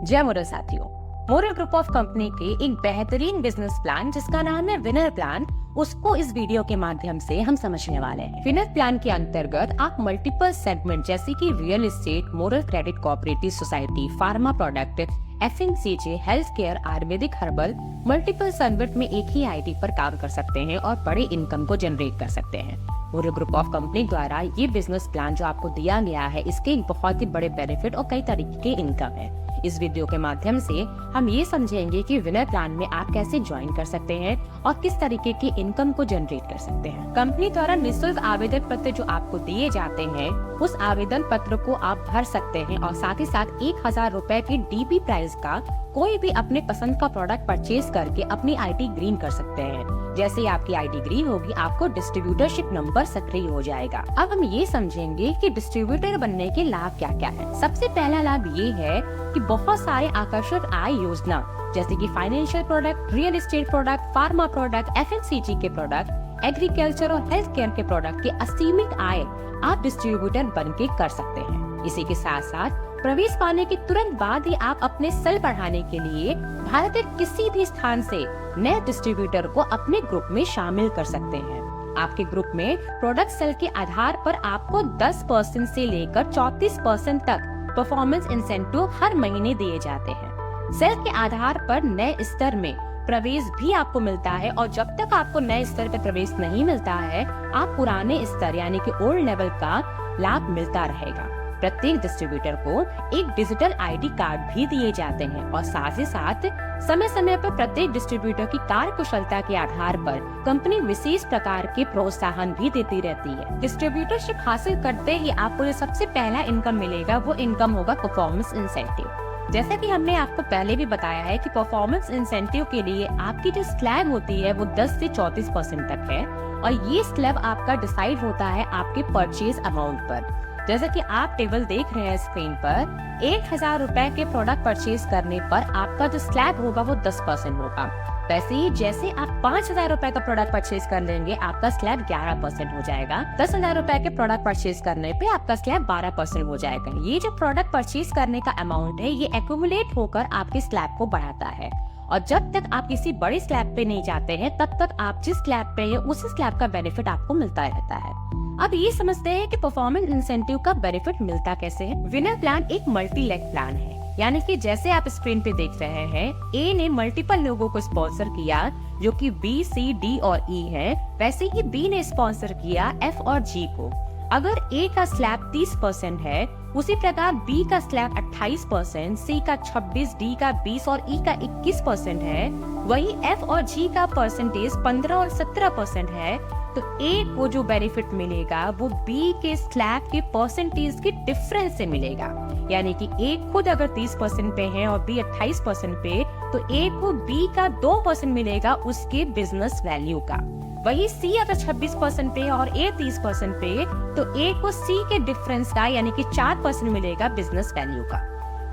जय मोरल साथियों, moral group of company के एक बेहतरीन बिजनेस प्लान जिसका नाम है विनर प्लान, उसको इस वीडियो के माध्यम से हम समझने वाले हैं। विनर प्लान के अंतर्गत आप मल्टीपल सेगमेंट जैसे कि real estate, moral credit cooperative society, pharma product, FMCG, health care, Ayurvedic, herbal, multiple segment में एक ही आईडी पर काम कर सकते हैं और बड़े इनकम को जनरेट कर सकते हैं। मोरल ग्रुप ऑफ कंपनी द्वारा ये बिजनेस प्लान जो आपको दिया गया है, इसके एक बहुत ही बड़े बेनिफिट और कई तरीके के इनकम है। इस वीडियो के माध्यम से हम ये समझेंगे कि विनर प्लान में आप कैसे ज्वाइन कर सकते हैं और किस तरीके की इनकम को जनरेट कर सकते हैं। कंपनी द्वारा निःशुल्क आवेदन पत्र जो आपको दिए जाते हैं, उस आवेदन पत्र को आप भर सकते हैं और साथ ही साथ 1000 रुपए की DP प्राइस का कोई भी अपने पसंद का प्रोडक्ट परचेज करके अपनी ID ग्रीन कर सकते हैं। जैसे ही आपकी ID ग्रीन होगी, आपको डिस्ट्रीब्यूटरशिप नंबर सक्रिय हो जाएगा। अब हम ये समझेंगे कि डिस्ट्रीब्यूटर बनने के लाभ क्या क्या है। सबसे पहला लाभ ये है कि बहुत सारे आकर्षक आय योजना जैसे कि financial product, real estate product, pharma product, FMCG के प्रोडक्ट, एग्रीकल्चर और हेल्थ केयर के प्रोडक्ट के असीमित आय आप डिस्ट्रीब्यूटर बन के कर सकते हैं। इसी के साथ साथ प्रवेश पाने के तुरंत बाद ही आप अपने सेल बढ़ाने के लिए भारत के किसी भी स्थान से नए डिस्ट्रीब्यूटर को अपने ग्रुप में शामिल कर सकते हैं। आपके ग्रुप में प्रोडक्ट सेल के आधार पर आपको 10% से लेकर 34% तक परफॉर्मेंस इंसेंटिव हर महीने दिए जाते हैं। सेल के आधार पर नए स्तर में प्रवेश भी आपको मिलता है और जब तक आपको नए स्तर पर प्रवेश नहीं मिलता है, आप पुराने स्तर यानी कि ओल्ड लेवल का लाभ मिलता रहेगा। प्रत्येक डिस्ट्रीब्यूटर को एक डिजिटल ID कार्ड भी दिए जाते हैं और साथ ही साथ समय समय पर प्रत्येक डिस्ट्रीब्यूटर की कार्य कुशलता के आधार पर कंपनी विशेष प्रकार के प्रोत्साहन भी देती रहती है। डिस्ट्रीब्यूटरशिप हासिल करते ही आपको जो सबसे पहला इनकम मिलेगा, वो इनकम होगा परफॉर्मेंस इंसेंटिव। जैसा कि हमने आपको पहले भी बताया है कि परफॉर्मेंस इंसेंटिव के लिए आपकी जो स्लैब होती है वो 10 से 34% तक है और ये स्लैब आपका डिसाइड होता है आपके परचेज अमाउंट पर। जैसा कि आप टेबल देख रहे हैं स्क्रीन पर, 1000 रुपए के प्रोडक्ट परचेज करने पर आपका जो स्लैब होगा वो 10% होगा। वैसे ही जैसे आप 5000 रुपए का प्रोडक्ट परचेज कर लेंगे, आपका स्लैब 11% हो जाएगा। 10,000 रुपए के प्रोडक्ट परचेज करने पे आपका स्लैब 12% हो जाएगा। ये जो प्रोडक्ट परचेज करने का अमाउंट है, ये एक्यूमुलेट होकर आपके स्लैब को बढ़ाता है और जब तक आप किसी बड़े स्लैब पे नहीं जाते हैं, तब तक आप जिस स्लैब पे हैं उसी स्लैब का बेनिफिट आपको मिलता रहता है। अब ये समझते हैं कि परफॉर्मेंस इंसेंटिव का बेनिफिट मिलता कैसे है। विनर प्लान एक मल्टी लेग प्लान है, यानी कि जैसे आप स्क्रीन पे देख रहे हैं, A ने मल्टीपल लोगों को स्पॉन्सर किया जो कि B, C, D और E है, वैसे ही B ने स्पॉन्सर किया F और G को। अगर A का स्लैब 30% है, उसी प्रकार B का स्लैब 28%, C का 26%, D का 20% और E का 21% है, वही F और G का परसेंटेज 15 और 17% है, तो A को जो बेनिफिट मिलेगा वो B के स्लैब के परसेंटेज के डिफरेंस से मिलेगा। यानी कि A खुद अगर 30% पे है और B 28% पे, तो A को B का 2% मिलेगा उसके बिजनेस वैल्यू का। वही C अगर 26% पे और A 30% पे, तो A को C के डिफरेंस का यानी कि 4% मिलेगा बिजनेस वैल्यू का।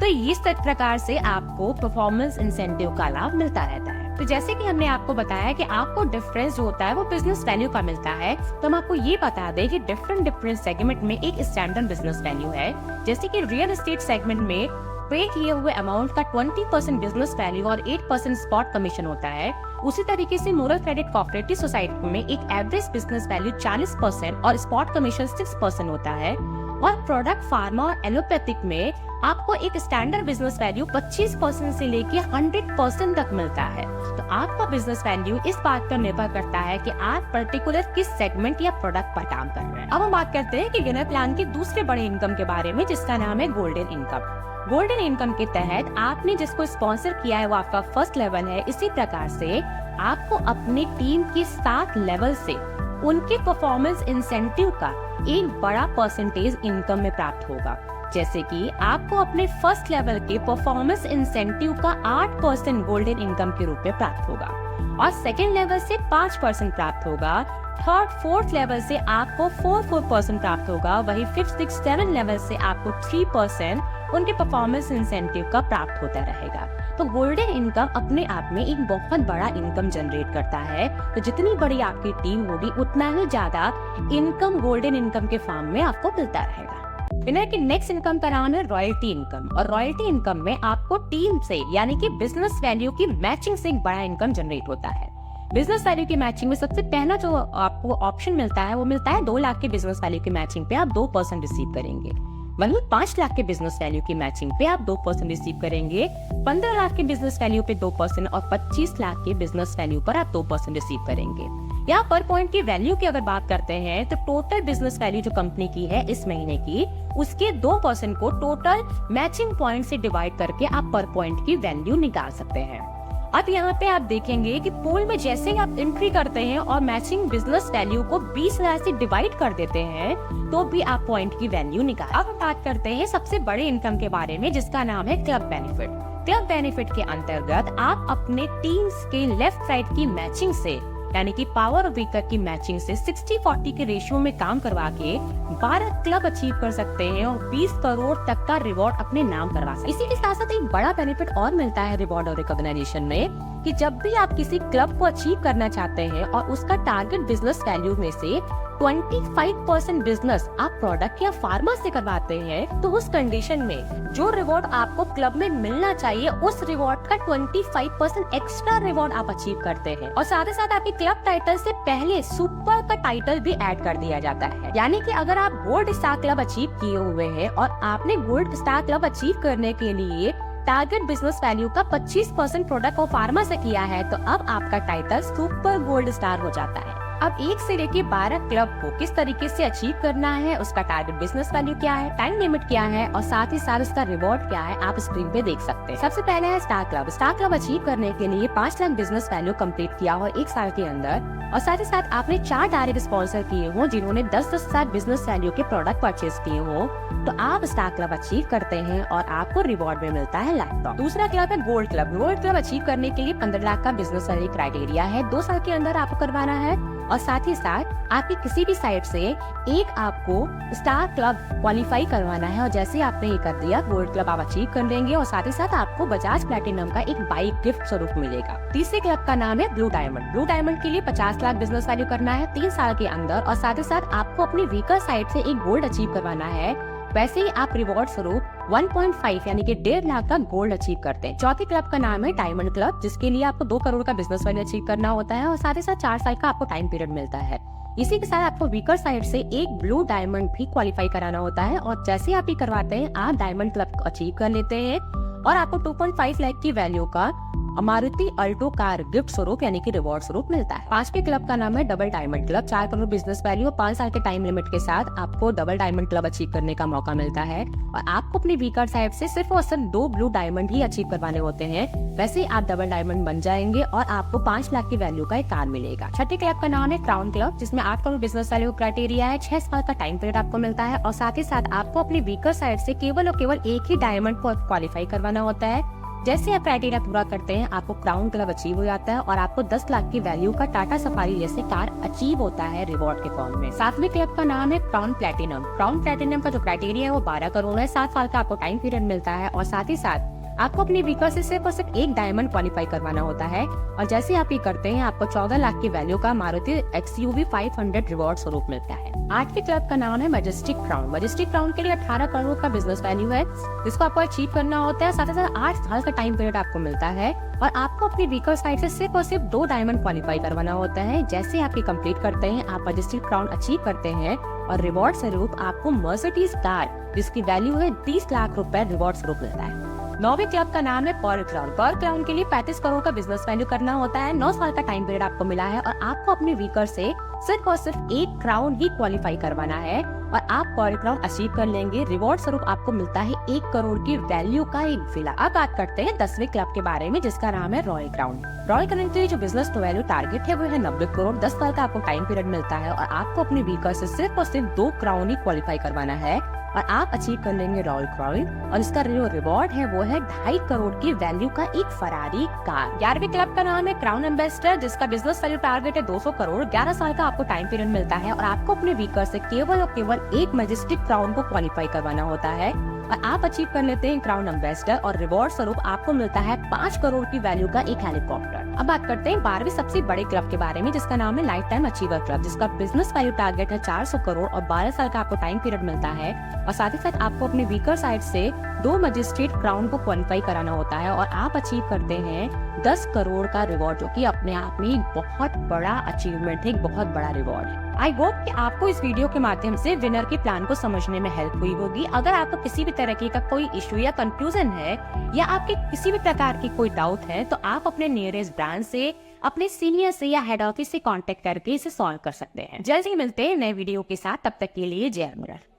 तो इस प्रकार से आपको परफॉर्मेंस इंसेंटिव का लाभ मिलता रहता है। तो जैसे कि हमने आपको बताया कि आपको डिफरेंस जो होता है वो बिजनेस वैल्यू का मिलता है, तो हम आपको ये बता दें कि डिफरेंट सेगमेंट में एक स्टैंडर्ड बिजनेस वैल्यू है। जैसे कि रियल एस्टेट सेगमेंट में पे किए हुए अमाउंट का 20% बिजनेस वैल्यू और 8% स्पॉट कमीशन होता है। उसी तरीके से मोरल क्रेडिट कोऑपरेटिव सोसाइटी में एक एवरेज बिजनेस वैल्यू 40% और स्पॉट कमीशन 6% होता है। और प्रोडक्ट फार्मा और एलोपैथिक में आपको एक स्टैंडर्ड बिजनेस वैल्यू 25% से लेके 100% तक मिलता है। तो आपका बिजनेस वैल्यू इस बात पर निर्भर करता है कि आप पर्टिकुलर किस सेगमेंट या प्रोडक्ट पर काम कर रहे हैं। अब हम बात करते हैं कि विनर प्लान के दूसरे बड़े इनकम के बारे में, जिसका नाम है गोल्डन इनकम। गोल्डन इनकम के तहत आपने जिसको स्पॉन्सर किया है वो आपका फर्स्ट लेवल है। इसी प्रकार से आपको अपनी टीम के 7 लेवल से उनके परफॉर्मेंस इंसेंटिव का एक बड़ा परसेंटेज इनकम में प्राप्त होगा। जैसे कि आपको अपने फर्स्ट लेवल के परफॉर्मेंस इंसेंटिव का 8% गोल्डन इनकम के रूप में प्राप्त होगा और सेकेंड लेवल से 5% प्राप्त होगा। थर्ड फोर्थ लेवल से आपको 4% प्राप्त होगा। वही 5th 6th 7th लेवल से आपको 3% उनके परफॉर्मेंस इंसेंटिव का प्राप्त होता रहेगा। तो गोल्डन इनकम अपने आप में एक बहुत बड़ा इनकम जनरेट करता है। तो जितनी बड़ी आपकी टीम होगी, उतना ही ज्यादा इनकम गोल्डन इनकम के फॉर्म में आपको मिलता रहेगा। विनर की नेक्स्ट इनकम का नाम है रॉयल्टी इनकम, और रॉयल्टी इनकम में आपको टीम से यानी कि बिजनेस वैल्यू की मैचिंग से एक बड़ा इनकम जनरेट होता है। बिजनेस वैल्यू की मैचिंग में सबसे पहला जो आपको ऑप्शन मिलता है वो मिलता है 2 लाख के बिजनेस वैल्यू की मैचिंग पे आप 2% रिसीव करेंगे। वहीं 5 लाख के बिजनेस वैल्यू की मैचिंग पे आप 2% रिसीव करेंगे, 15 लाख के बिजनेस वैल्यू पे 2% और 25 लाख के बिजनेस वैल्यू पर आप 2% रिसीव करेंगे। यहाँ पर पॉइंट की वैल्यू की अगर बात करते हैं तो टोटल बिजनेस वैल्यू जो कंपनी की है इस महीने की, उसके 2% को टोटल मैचिंग पॉइंट से डिवाइड करके आप पर पॉइंट की वैल्यू निकाल सकते हैं। अब यहाँ पे आप देखेंगे कि पूल में जैसे ही आप एंट्री करते हैं और मैचिंग बिजनेस वैल्यू को 20,000 से डिवाइड कर देते हैं तो भी आप पॉइंट की वैल्यू निकाल। अब हम बात करते हैं सबसे बड़े इनकम के बारे में जिसका नाम है क्लब बेनिफिट। क्लब बेनिफिट के अंतर्गत आप अपने टीम्स के लेफ्ट राइट की मैचिंग से यानी कि पावर ऑफ वीकर की मैचिंग से 60-40 के रेशियो में काम करवा के 12 क्लब अचीव कर सकते हैं और 20 करोड़ तक का रिवॉर्ड अपने नाम करवा सकते हैं। इसी के साथ साथ एक बड़ा बेनिफिट और मिलता है रिवॉर्ड और रिकॉग्निशन में कि जब भी आप किसी क्लब को अचीव करना चाहते हैं और उसका टारगेट बिजनेस वैल्यू में से 25% बिजनेस आप प्रोडक्ट या फार्मा से करवाते हैं तो उस कंडीशन में जो रिवॉर्ड आपको क्लब में मिलना चाहिए उस रिवॉर्ड का 25% एक्स्ट्रा रिवॉर्ड आप अचीव करते हैं। और साथ ही साथ आपके क्लब टाइटल से पहले सुपर का टाइटल भी ऐड कर दिया जाता है। यानी कि अगर आप गोल्ड स्टार क्लब अचीव किए हुए हैं और आपने गोल्ड स्टार क्लब अचीव करने के लिए टारगेट बिजनेस वैल्यू का 25% प्रोडक्ट और फार्मा से किया है तो अब आपका टाइटल सुपर गोल्ड स्टार हो जाता है। अब 1 से लेके 12 क्लब को किस तरीके से अचीव करना है, उसका टारगेट बिजनेस वैल्यू क्या है, टाइम लिमिट क्या है और साथ ही साथ उसका रिवॉर्ड क्या है, आप स्क्रीन पे देख सकते हैं। सबसे पहले है star club. Star club achieve करने के लिए 5 लाख बिजनेस वैल्यू कंप्लीट किया हो 1 साल के अंदर और साथ ही साथ आपने 4 डायरेक्ट स्पॉन्सर किए हो जिन्होंने 10-10 हजार बिजनेस वैल्यू के प्रोडक्ट परचेज किए हो तो आप स्टार क्लब अचीव करते हैं और आपको रिवॉर्ड में मिलता है लैपटॉप। दूसरा क्लब है gold club. Gold club achieve करने के लिए 15 लाख का बिजनेस वैल्यू क्राइटेरिया है, 2 साल के अंदर आपको करवाना है और साथ ही साथ आपकी किसी भी साइड से एक आपको स्टार क्लब क्वालिफाई करवाना है और जैसे आपने ये कर दिया गोल्ड क्लब आप अचीव कर लेंगे और साथ ही साथ आपको बजाज प्लैटिनम का एक बाइक गिफ्ट स्वरूप मिलेगा। तीसरे क्लब का नाम है ब्लू डायमंड। ब्लू डायमंड के लिए 50 लाख बिजनेस वैल्यू करना है 3 साल के अंदर और साथ ही साथ आपको अपनी वीकर साइड से एक गोल्ड अचीव करवाना है। वैसे ही आप रिवॉर्ड स्वरूप 1.5 यानी कि 1.5 लाख का गोल्ड अचीव करते हैं। चौथे क्लब का नाम है डायमंड क्लब जिसके लिए आपको 2 करोड़ का बिजनेस वैल्यू अचीव करना होता है और साथ ही साथ 4 साल का आपको टाइम पीरियड मिलता है। इसी के साथ आपको वीकर साइड से एक ब्लू डायमंड भी क्वालिफाई कराना होता है और जैसे आप ये करवाते हैं आप डायमंड क्लब अचीव कर लेते हैं और आपको 2.5 लाख की वैल्यू का मारुति अल्टो कार गिफ्ट स्वरूप यानी कि रिवॉर्ड स्वरूप मिलता है। 5वें क्लब का नाम है double diamond club. 4 crore business value और 5 साल के टाइम लिमिट के साथ आपको डबल डायमंड क्लब अचीव करने का मौका मिलता है और आपको अपनी वीकर साइड से सिर्फ और सिर्फ 2 ब्लू डायमंड ही अचीव करवाने होते हैं। वैसे ही आप डबल डायमंड बन जाएंगे और आपको 5 लाख की वैल्यू का एक कार मिलेगा। 6ठे क्लब का नाम है क्राउन क्लब जिसमें 8 करोड़ बिजनेस वैल्यू क्राइटेरिया है, 6 साल का टाइम पीरियड आपको मिलता है और साथ ही साथ आपको अपनी वीकर साइड से केवल और केवल एक ही डायमंड को क्वालिफाई करवाना होता है। जैसे आप क्राइटेरिया पूरा करते हैं आपको क्राउन क्लब अचीव हो जाता है और आपको 10 लाख की वैल्यू का टाटा सफारी जैसे कार अचीव होता है रिवॉर्ड के फॉर्म में। 7वें क्लब का नाम है क्राउन प्लैटिनम। क्राउन प्लैटिनम का जो क्राइटेरिया है वो 12 करोड़ है, 7 साल का आपको टाइम पीरियड मिलता है और साथ ही साथ आपको अपनी वीकर से सिर्फ और सिर्फ एक डायमंड क्वालिफाई करवाना होता है और जैसे आप ये करते हैं आपको 14 लाख की वैल्यू का मारुति XUV 500 रिवॉर्ड स्वरूप मिलता है। 8वें क्लब का नाम है मैजेस्टिक क्राउन। मैजेस्टिक क्राउन के लिए 18 करोड़ का बिजनेस वैल्यू है जिसको आपको अचीव करना होता है। साथ ही साथ 8 साल का टाइम पीरियड आपको मिलता है और आपको अपनी वीकर साइड से सिर्फ और सिर्फ 2 डायमंड क्वालिफाई करवाना होता है। जैसे आप ये कंप्लीट करते हैं आप मैजेस्टिक क्राउन अचीव करते हैं और रिवॉर्ड स्वरूप आपको मर्सिडीज कार जिसकी वैल्यू है 30 लाख रुपए रिवॉर्ड स्वरूप मिलता है। 9वें क्लब का नाम है पर्ल क्राउन। पर्ल क्राउन के लिए 35 करोड़ का बिजनेस वैल्यू करना होता है, 9 साल का टाइम पीरियड आपको मिला है और आपको अपनी वीकर से सिर्फ और सिर्फ एक क्राउन ही क्वालिफाई करवाना है और आप पर्ल क्राउन अचीव कर लेंगे। रिवॉर्ड स्वरूप आपको मिलता है 1 करोड़ की वैल्यू का एक विला। अब बात करते हैं 10वें क्लब के बारे में जिसका नाम है रॉयल क्राउन। रॉयल क्राउन के लिए जो बिजनेस वैल्यू टारगेट है वो है 90 करोड़। 10 साल का आपको टाइम पीरियड मिलता है और आपको अपनी वीकर से सिर्फ और सिर्फ 2 क्राउन ही क्वालिफाई करवाना है और आप अचीव कर लेंगे रॉयल क्राउन और इसका जो रिवॉर्ड है वो है 2.5 करोड़ की वैल्यू का एक फरारी कार। 11वें क्लब का नाम है क्राउन एम्बेसडर जिसका बिजनेस वैल्यू टारगेट है 200 करोड़। 11 साल का आपको टाइम पीरियड मिलता है और आपको अपने वीकर से केवल और केवल एक मैजेस्टिक क्राउन को क्वालिफाई करवाना होता है और आप अचीव कर लेते हैं क्राउन एम्बेसडर और रिवॉर्ड स्वरूप आपको मिलता है 5 करोड़ की वैल्यू का एक हेलीकॉप्टर। अब बात करते हैं 12वीं सबसे बड़े क्लब के बारे में, जिसका नाम है लाइफ टाइम अचीवर क्लब, जिसका बिजनेस वैल्यू टारगेट है 400 करोड़ और 12 साल का आपको टाइम पीरियड मिलता है। और साथ ही साथ आपको अपने वीकर साइड से 2 मजिस्ट्रेट क्राउन को क्वालिफाई कराना होता है और आप अचीव करते हैं 10 करोड़ का रिवॉर्ड, जो कि अपने आप में एक बहुत बड़ा अचीवमेंट है, एक बहुत बड़ा रिवॉर्ड है। आई होप कि आपको इस वीडियो के माध्यम से विनर के प्लान को समझने में हेल्प हुई होगी। अगर आपको किसी भी तरह का कोई इश्यू या कंफ्यूजन है या आपके किसी भी प्रकार की कोई डाउट है, तो आप अपने नियरेस्ट ब्रांच से, अपने सीनियर से या हेड ऑफिस से कांटेक्ट करके इसे सॉल्व कर सकते हैं। जल्द ही मिलते हैं नए वीडियो के साथ, तब तक के लिए जय हिंद।